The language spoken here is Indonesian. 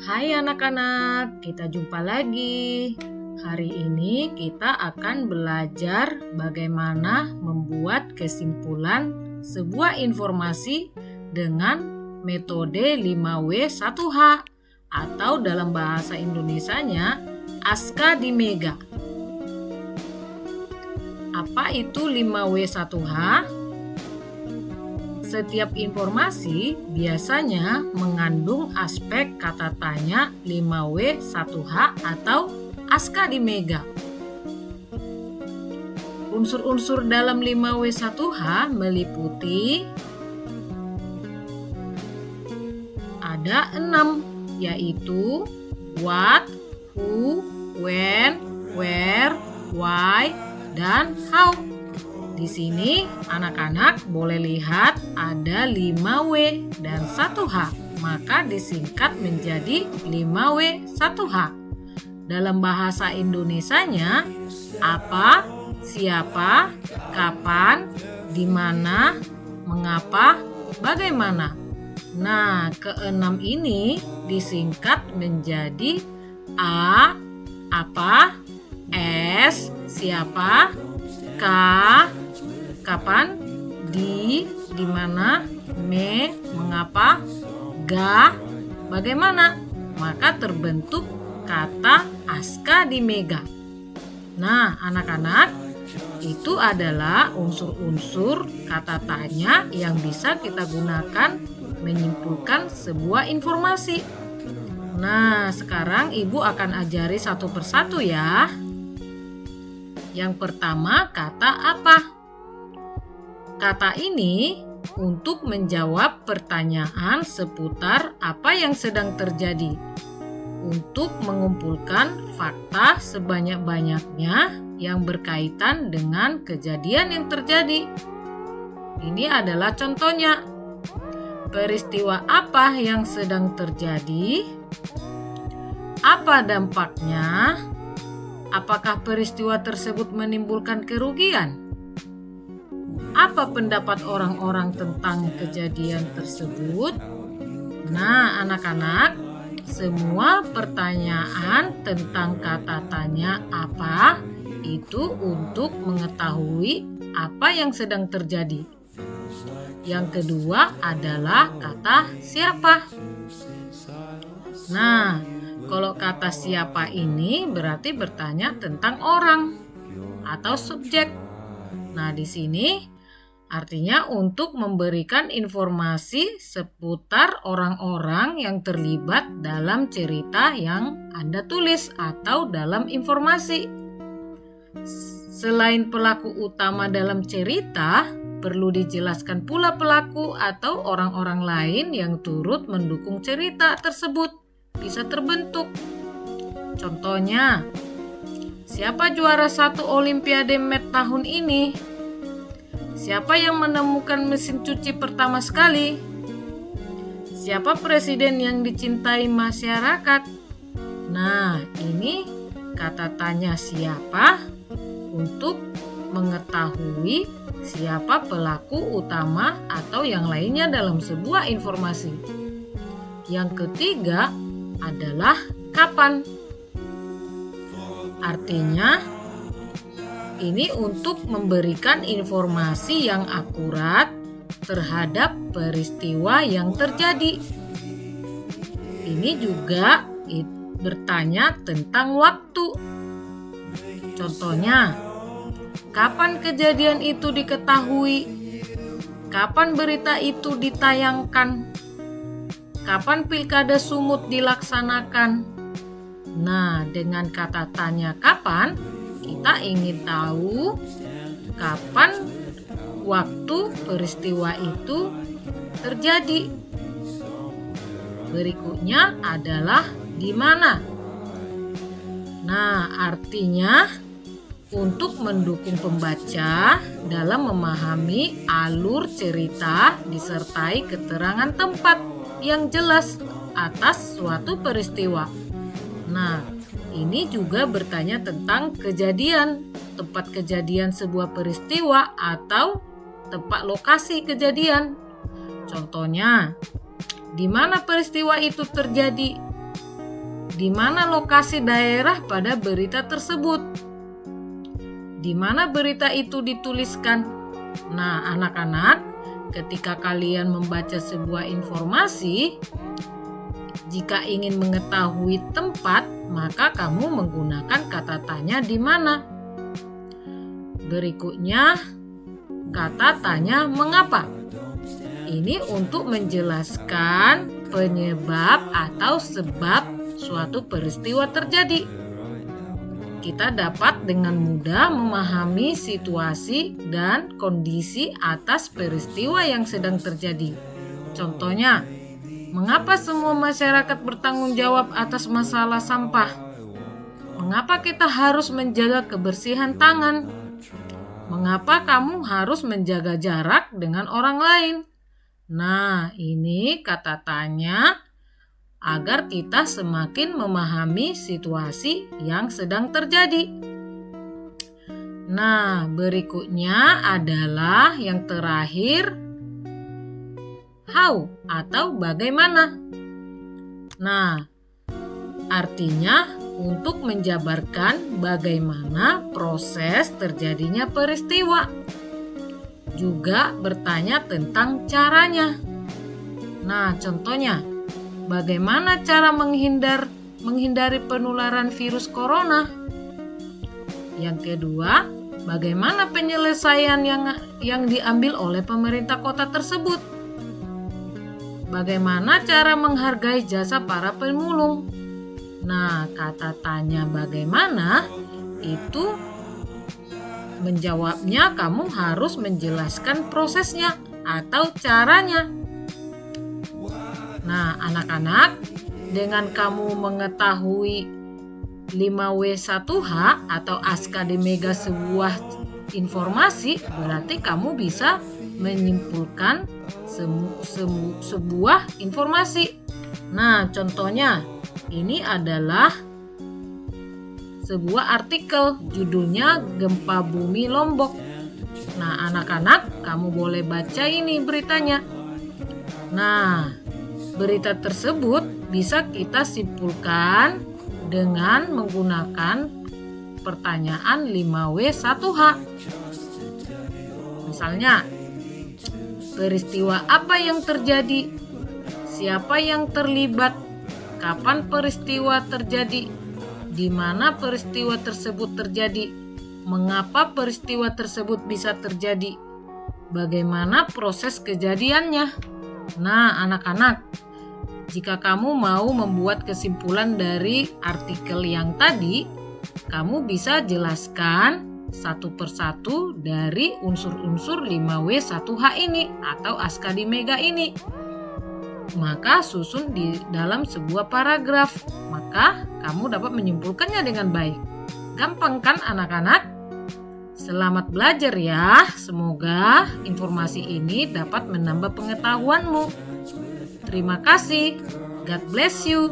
Hai anak-anak, kita jumpa lagi. Hari ini kita akan belajar bagaimana membuat kesimpulan sebuah informasi dengan metode 5W1H atau dalam bahasa Indonesianya Aska di Mega. Apa itu 5W1H? Setiap informasi biasanya mengandung aspek kata tanya 5W1H atau Aska di Mega. Unsur-unsur dalam 5W1H meliputi ada 6, yaitu what, who, when, where, why, dan how. Di sini anak-anak boleh lihat ada 5W dan 1H, maka disingkat menjadi 5W1H. Dalam bahasa Indonesianya, apa, siapa, kapan, di mana, mengapa, bagaimana. Nah, ke-6 ini disingkat menjadi A, apa, S, siapa, K, kapan, di mana, me, mengapa, ga, bagaimana. Maka terbentuk kata Aska di Mega. Nah, anak-anak, itu adalah unsur-unsur kata tanya yang bisa kita gunakan menyimpulkan sebuah informasi. Nah, sekarang Ibu akan ajari satu persatu ya. Yang pertama, kata apa. Kata ini untuk menjawab pertanyaan seputar apa yang sedang terjadi, untuk mengumpulkan fakta sebanyak-banyaknya yang berkaitan dengan kejadian yang terjadi. Ini adalah contohnya. Peristiwa apa yang sedang terjadi? Apa dampaknya? Apakah peristiwa tersebut menimbulkan kerugian? Apa pendapat orang-orang tentang kejadian tersebut? Nah, anak-anak, semua pertanyaan tentang kata tanya apa itu untuk mengetahui apa yang sedang terjadi. Yang kedua adalah kata siapa. Nah, kalau kata siapa ini berarti bertanya tentang orang atau subjek. Nah, di sini artinya untuk memberikan informasi seputar orang-orang yang terlibat dalam cerita yang Anda tulis atau dalam informasi. Selain pelaku utama dalam cerita, perlu dijelaskan pula pelaku atau orang-orang lain yang turut mendukung cerita tersebut bisa terbentuk. Contohnya, siapa juara 1 Olimpiade Math tahun ini? Siapa yang menemukan mesin cuci pertama sekali? Siapa presiden yang dicintai masyarakat? Nah, ini kata tanya siapa untuk mengetahui siapa pelaku utama atau yang lainnya dalam sebuah informasi. Yang ketiga adalah kapan. Artinya, ini untuk memberikan informasi yang akurat terhadap peristiwa yang terjadi. Ini juga bertanya tentang waktu. Contohnya, kapan kejadian itu diketahui? Kapan berita itu ditayangkan? Kapan pilkada Sumut dilaksanakan? Nah, dengan kata tanya kapan, kita ingin tahu kapan waktu peristiwa itu terjadi. Berikutnya adalah di mana. Nah, artinya untuk mendukung pembaca dalam memahami alur cerita disertai keterangan tempat yang jelas atas suatu peristiwa. Nah, ini juga bertanya tentang kejadian, tempat kejadian sebuah peristiwa atau tempat lokasi kejadian. Contohnya, di mana peristiwa itu terjadi? di mana lokasi daerah pada berita tersebut. Di mana berita itu dituliskan? Nah, anak-anak, ketika kalian membaca sebuah informasi, jika ingin mengetahui tempat, maka kamu menggunakan kata tanya di mana. Berikutnya, kata tanya mengapa. Ini untuk menjelaskan penyebab atau sebab suatu peristiwa terjadi. Kita dapat dengan mudah memahami situasi dan kondisi atas peristiwa yang sedang terjadi. Contohnya, mengapa semua masyarakat bertanggung jawab atas masalah sampah? Mengapa kita harus menjaga kebersihan tangan? Mengapa kamu harus menjaga jarak dengan orang lain? Nah, ini kata tanya agar kita semakin memahami situasi yang sedang terjadi. Nah, berikutnya adalah yang terakhir, how atau bagaimana. Nah, artinya untuk menjabarkan bagaimana proses terjadinya peristiwa. Juga bertanya tentang caranya. Nah, contohnya, bagaimana cara menghindari penularan virus corona? Yang kedua, bagaimana penyelesaian yang diambil oleh pemerintah kota tersebut? Bagaimana cara menghargai jasa para pemulung? Nah, kata tanya bagaimana itu menjawabnya kamu harus menjelaskan prosesnya atau caranya. Nah, anak-anak, dengan kamu mengetahui 5W1H atau ASKADMEGA sebuah informasi, berarti kamu bisa menyimpulkan sebuah informasi. Nah, contohnya ini adalah sebuah artikel, judulnya Gempa Bumi Lombok. Nah, anak-anak, kamu boleh baca ini beritanya. Nah, berita tersebut bisa kita simpulkan dengan menggunakan pertanyaan 5W1H. Misalnya, peristiwa apa yang terjadi? Siapa yang terlibat? Kapan peristiwa terjadi? Di mana peristiwa tersebut terjadi? Mengapa peristiwa tersebut bisa terjadi? Bagaimana proses kejadiannya? Nah, anak-anak, jika kamu mau membuat kesimpulan dari artikel yang tadi, kamu bisa jelaskan satu persatu dari unsur-unsur 5W1H ini atau ASKADMEGA ini. Maka susun di dalam sebuah paragraf, maka kamu dapat menyimpulkannya dengan baik. Gampang kan anak-anak? Selamat belajar ya, semoga informasi ini dapat menambah pengetahuanmu. Terima kasih, God bless you.